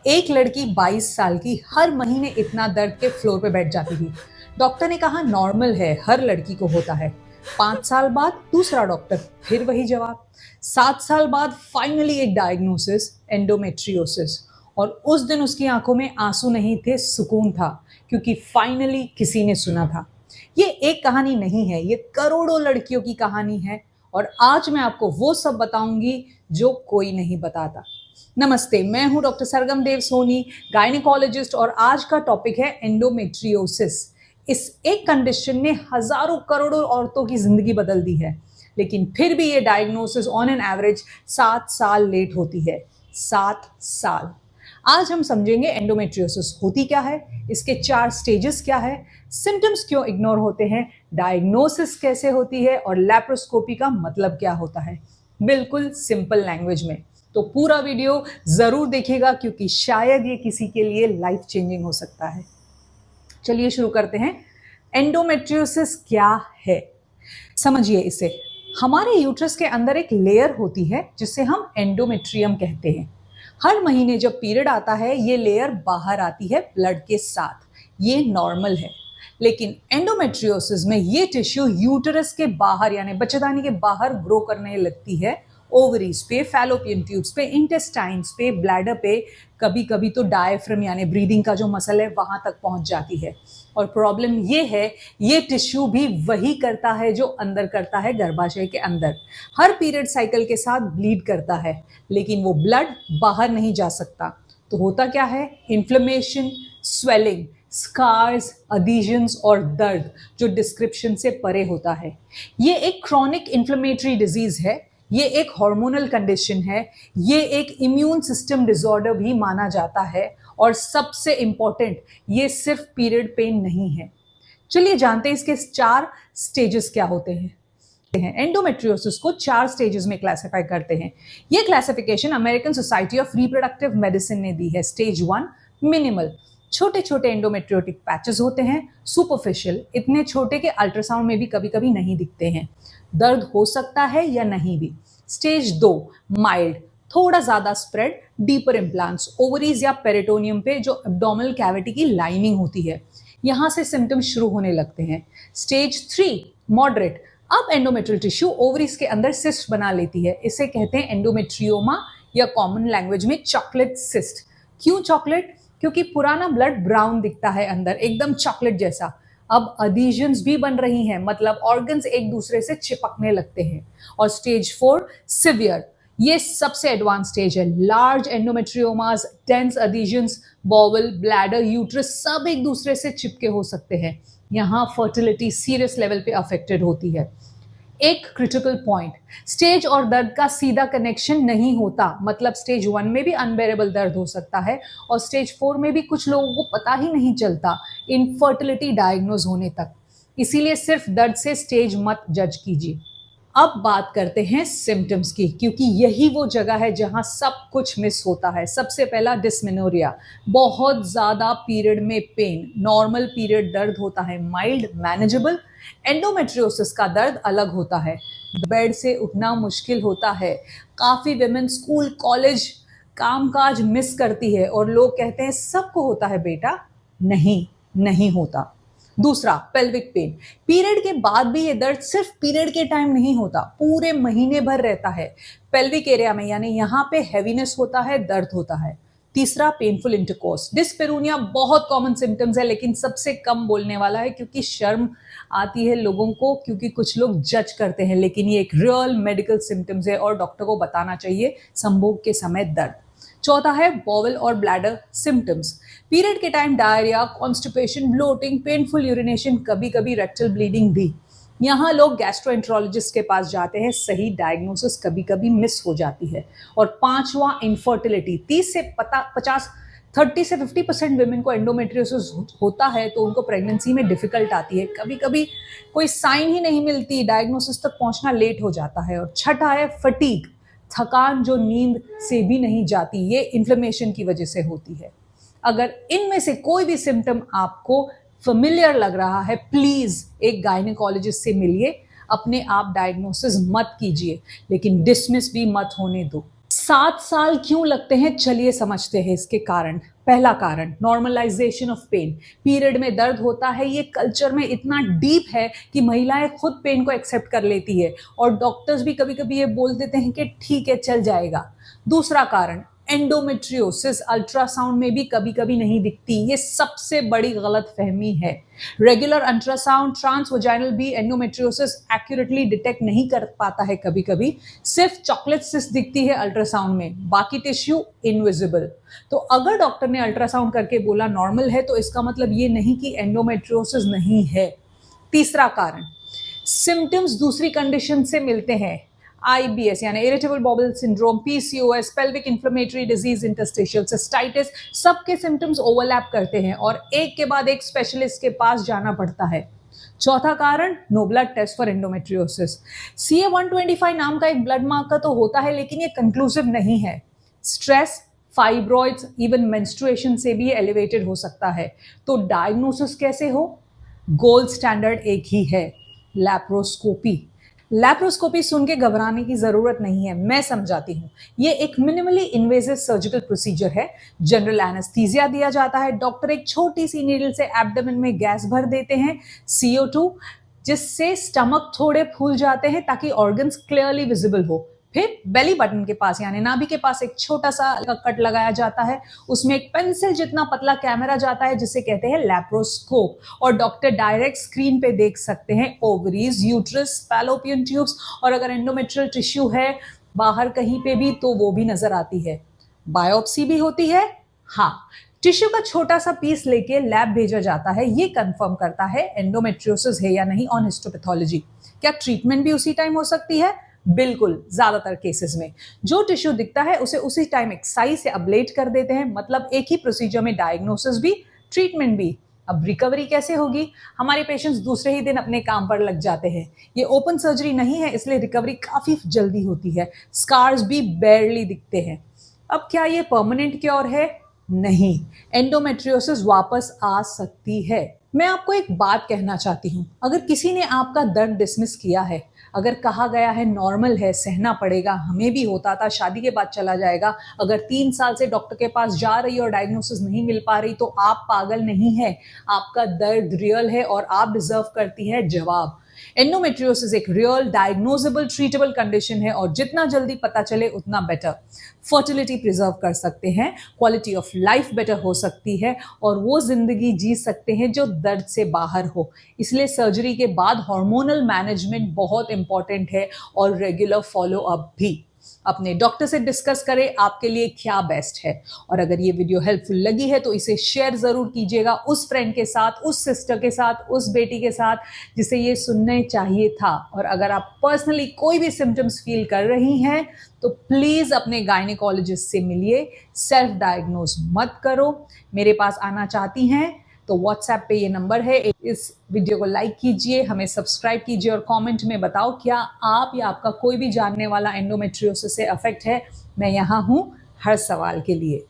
एक लड़की 22 साल की हर महीने इतना दर्द के फ्लोर पे बैठ जाती थी। डॉक्टर ने कहा नॉर्मल है, हर लड़की को होता है। 5 साल बाद दूसरा डॉक्टर, फिर वही जवाब। 7 साल बाद फाइनली एक डायग्नोसिस, एंडोमेट्रियोसिस। और उस दिन उसकी आंखों में आंसू नहीं थे, सुकून था, क्योंकि फाइनली किसी ने सुना था। ये एक कहानी नहीं है, ये करोड़ों लड़कियों की कहानी है। और आज मैं आपको वो सब बताऊंगी जो कोई नहीं बताता। नमस्ते, मैं हूं डॉक्टर सरगम देव सोनी, गायनेकोलॉजिस्ट, और आज का टॉपिक है एंडोमेट्रियोसिस। इस एक कंडीशन ने हजारों करोड़ों औरतों की जिंदगी बदल दी है, लेकिन फिर भी ये डायग्नोसिस ऑन एन एवरेज 7 साल लेट होती है। 7 साल। आज हम समझेंगे एंडोमेट्रियोसिस होती क्या है, इसके 4 स्टेजेस क्या है, सिम्टम्स क्यों इग्नोर होते हैं, डायग्नोसिस कैसे होती है और लैप्रोस्कोपी का मतलब क्या होता है, बिल्कुल सिंपल लैंग्वेज में। तो पूरा वीडियो जरूर देखिएगा, क्योंकि शायद ये किसी के लिए लाइफ चेंजिंग हो सकता है। चलिए शुरू करते हैं। एंडोमेट्रियोसिस क्या है, समझिए इसे। हमारे यूट्रस के अंदर एक लेयर होती है जिसे हम एंडोमेट्रियम कहते हैं। हर महीने जब पीरियड आता है ये लेयर बाहर आती है ब्लड के साथ। ये नॉर्मल है। लेकिन एंडोमेट्रियोसिस में ये टिश्यू यूटरस के बाहर यानी बच्चेदानी के बाहर ग्रो करने लगती है। ओवरीज पे, फैलोपियन ट्यूब्स पे, इंटेस्टाइन्स पे, ब्लैडर पे, कभी कभी तो डायफ्राम यानी ब्रीदिंग का जो मसल है वहां तक पहुंच जाती है। और प्रॉब्लम ये है, ये टिश्यू भी वही करता है जो अंदर करता है गर्भाशय के अंदर। हर पीरियड साइकिल के साथ ब्लीड करता है, लेकिन वो ब्लड बाहर नहीं जा सकता। तो होता क्या है, इन्फ्लेमेशन, स्वेलिंग, स्कार्स, अडीजन्स और दर्द जो डिस्क्रिप्शन से परे होता है। ये एक क्रॉनिक इन्फ्लेमेटरी डिजीज है, ये एक हार्मोनल कंडीशन है, ये एक इम्यून सिस्टम डिसऑर्डर भी माना जाता है, और सबसे इंपॉर्टेंट, ये सिर्फ पीरियड पेन नहीं है। चलिए जानते हैं इसके 4 स्टेजेस क्या होते हैं। एंडोमेट्रियोसिस को 4 स्टेजेस में क्लासिफाई करते हैं। ये classification American society of reproductive medicine ने दी है। स्टेज 1 मिनिमल, छोटे छोटे एंडोमेट्रियोटिक पैचेस होते हैं, सुपरफिशियल, इतने छोटे के अल्ट्रासाउंड में भी कभी कभी नहीं दिखते हैं। दर्द हो सकता है या नहीं भी। स्टेज 2 माइल्ड, थोड़ा ज्यादा स्प्रेड, डीपर इम्प्लांट्स, ओवरीज या पेरिटोनियम पे जो एब्डोमिनल कैविटी की लाइनिंग होती है, यहां से सिम्टम्स शुरू होने लगते हैं। स्टेज 3 मॉडरेट, अब एंडोमेट्रियल टिश्यू ओवरीज के अंदर सिस्ट बना लेती है, इसे कहते हैं एंडोमेट्रियोमा या कॉमन लैंग्वेज में चॉकलेट सिस्ट। क्यों चॉकलेट? क्योंकि पुराना ब्लड ब्राउन दिखता है अंदर, एकदम चॉकलेट जैसा। अब अडीजन्स भी बन रही हैं, मतलब ऑर्गन्स एक दूसरे से चिपकने लगते हैं। और स्टेज 4 सिवियर, ये सबसे एडवांस स्टेज है। Large endometriomas, dense adhesions, bowel, bladder, uterus सब एक दूसरे से चिपके हो सकते हैं। यहाँ फर्टिलिटी सीरियस लेवल पे अफेक्टेड होती है। एक क्रिटिकल पॉइंट, स्टेज और दर्द का सीधा कनेक्शन नहीं होता, मतलब स्टेज 1 में भी अनबेरेबल दर्द हो सकता है और स्टेज 4 में भी कुछ लोगों को पता ही नहीं चलता इनफर्टिलिटी डायग्नोज होने तक। इसीलिए सिर्फ दर्द से स्टेज मत जज कीजिए। अब बात करते हैं सिम्टम्स की, क्योंकि यही वो जगह है जहां सब कुछ मिस होता है। सबसे पहला डिस्मेनोरिया, बहुत ज्यादा पीरियड में पेन। नॉर्मल पीरियड दर्द होता है माइल्ड, मैनेजेबल। एंडोमेट्रियोसिस का दर्द अलग होता है, बेड से उठना मुश्किल होता है। काफी विमेन स्कूल, कॉलेज, कामकाज मिस करती है और लोग कहते हैं सबको होता है बेटा। नहीं, नहीं होता। दूसरा पेल्विक पेन, पीरियड के बाद भी ये दर्द सिर्फ पीरियड के टाइम नहीं होता, पूरे महीने भर रहता है। पेल्विक एरिया में यानी यहाँ पे हैवीनेस होता है, दर्द होता है। तीसरा पेनफुल इंटरकोर्स, डिस्पेरूनिया बहुत कॉमन सिम्टम्स है, लेकिन सबसे कम बोलने वाला है, क्योंकि शर्म आती है लोगों को, क्योंकि कुछ लोग जज करते हैं, लेकिन ये एक रियल मेडिकल सिम्टम्स है और डॉक्टर को बताना चाहिए संभोग के समय दर्द। चौथा है बॉवल और ब्लैडर सिम्टम्स, पीरियड के time diarrhoea, constipation, bloating, painful urination, कभी कभी रेक्टल ब्लीडिंग भी। यहाँ लोग गैस्ट्रोएंट्रोलॉजिस्ट के पास जाते हैं, सही डायग्नोसिस कभी कभी मिस हो जाती है। और पांचवा इनफर्टिलिटी, 30 से 50% विमेन को एंडोमेट्रियोसिस होता है, तो उनको प्रेगनेंसी में डिफिकल्ट आती है, कभी कभी कोई साइन ही नहीं मिलती, डायग्नोसिस तक पहुंचना लेट हो जाता है। और छठा है फटीग, थकान जो नींद से भी नहीं जाती, ये इन्फ्लेमेशन की वजह से होती है। अगर इनमें से कोई भी सिम्टम आपको फेमिलियर लग रहा है, प्लीज एक गायनेकोलॉजिस्ट से मिलिए। अपने आप डायग्नोसिस मत कीजिए, लेकिन डिसमिस भी मत होने दो। 7 साल क्यों लगते हैं, चलिए समझते हैं इसके कारण। पहला कारण, नॉर्मलाइजेशन ऑफ पेन। पीरियड में दर्द होता है, ये कल्चर में इतना डीप है कि महिलाएं खुद पेन को एक्सेप्ट कर लेती है और डॉक्टर्स भी कभी कभी ये बोल देते हैं कि ठीक है चल जाएगा। दूसरा कारण, एंडोमेट्रियोसिस अल्ट्रासाउंड में भी कभी कभी नहीं दिखती, ये सबसे बड़ी गलत फहमी है। रेगुलर अल्ट्रासाउंड ट्रांसवजाइनल भी एंडोमेट्रियोसिस एक्यूरेटली डिटेक्ट नहीं कर पाता है, कभी कभी सिर्फ चॉकलेट सिस्ट दिखती है अल्ट्रासाउंड में, बाकी टिश्यू इनविजिबल। तो अगर डॉक्टर ने अल्ट्रासाउंड करके बोला नॉर्मल है तो इसका मतलब ये नहीं कि एंडोमेट्रियोसिस नहीं है। तीसरा कारण, सिम्टम्स दूसरी कंडीशन से मिलते हैं। IBS यानी irritable बॉबल syndrome, PCOS, pelvic inflammatory disease, interstitial cystitis, सबके सिम्टम्स ओवरलैप करते हैं और एक के बाद एक स्पेशलिस्ट के पास जाना पड़ता है। चौथा कारण, no blood test for endometriosis. CA-125 नाम का एक ब्लड मार्कर तो होता है लेकिन ये कंक्लूसिव नहीं है। स्ट्रेस, फाइब्रॉइड्स, इवन मेंस्ट्रुएशन से भी एलिवेटेड हो सकता है। तो डायग्नोसिस कैसे हो? गोल्ड स्टैंडर्ड एक ही है, लैप्रोस्कोपी। लैप्रोस्कोपी सुन के घबराने की जरूरत नहीं है, मैं समझाती हूँ। ये एक मिनिमली इन्वेजिव सर्जिकल प्रोसीजर है। जनरल एनेस्थीसिया दिया जाता है, डॉक्टर एक छोटी सी नीडल से एब्डोमेन में गैस भर देते हैं, CO2, जिससे स्टमक थोड़े फूल जाते हैं ताकि ऑर्गन्स क्लियरली विजिबल हो। फिर बेली बटन के पास यानी नाभि के पास एक छोटा सा कट लगाया जाता है, उसमें एक पेंसिल जितना पतला कैमरा जाता है जिसे कहते हैं लैप्रोस्कोप, और डॉक्टर डायरेक्ट स्क्रीन पे देख सकते हैं ओवरीज, यूट्रस, फैलोपियन ट्यूब्स, और अगर एंडोमेट्रियल टिश्यू है बाहर कहीं पे भी तो वो भी नजर आती है। बायोप्सी भी होती है, हाँ, टिश्यू का छोटा सा पीस लेके लैब भेजा जाता है, ये कंफर्म करता है एंडोमेट्रियोसिस है या नहीं ऑन हिस्टोपैथोलॉजी। क्या ट्रीटमेंट भी उसी टाइम हो सकती है? बिल्कुल, ज्यादातर केसेस में जो टिश्यू दिखता है उसे उसी टाइम एक्साइज से अब्लेट कर देते हैं, मतलब एक ही प्रोसीजर में डायग्नोसिस भी ट्रीटमेंट भी। अब रिकवरी कैसे होगी? हमारे पेशेंट्स दूसरे ही दिन अपने काम पर लग जाते हैं। ये ओपन सर्जरी नहीं है इसलिए रिकवरी काफी जल्दी होती है, स्कार्स भी बेयरली दिखते हैं। अब क्या ये परमानेंट क्योर है? नहीं, एंडोमेट्रियोसिस वापस आ सकती है। मैं आपको एक बात कहना चाहती हूँ, अगर किसी ने आपका दर्द डिसमिस किया है, अगर कहा गया है नॉर्मल है, सहना पड़ेगा, हमें भी होता था, शादी के बाद चला जाएगा, अगर 3 साल से डॉक्टर के पास जा रही और डायग्नोसिस नहीं मिल पा रही तो आप पागल नहीं है, आपका दर्द रियल है और आप डिजर्व करती है जवाब। एंडोमेट्रियोसिस एक रियल डायग्नोजेबल ट्रीटेबल कंडीशन है और जितना जल्दी पता चले उतना बेटर। फर्टिलिटी प्रिजर्व कर सकते हैं, क्वालिटी ऑफ लाइफ बेटर हो सकती है और वो जिंदगी जी सकते हैं जो दर्द से बाहर हो। इसलिए सर्जरी के बाद हार्मोनल मैनेजमेंट बहुत इंपॉर्टेंट है और रेगुलर फॉलो अप भी। अपने डॉक्टर से डिस्कस करें आपके लिए क्या बेस्ट है। और अगर ये वीडियो हेल्पफुल लगी है तो इसे शेयर जरूर कीजिएगा उस फ्रेंड के साथ, उस सिस्टर के साथ, उस बेटी के साथ जिसे ये सुनने चाहिए था। और अगर आप पर्सनली कोई भी सिम्टम्स फील कर रही हैं तो प्लीज अपने गायनेकोलॉजिस्ट से मिलिए, सेल्फ डायग्नोज मत करो। मेरे पास आना चाहती हैं तो व्हाट्सएप पे ये नंबर है, इस वीडियो को लाइक कीजिए, हमें सब्सक्राइब कीजिए और कमेंट में बताओ क्या आप या आपका कोई भी जानने वाला एंडोमेट्रियोसिस से अफेक्ट है। मैं यहाँ हूँ हर सवाल के लिए।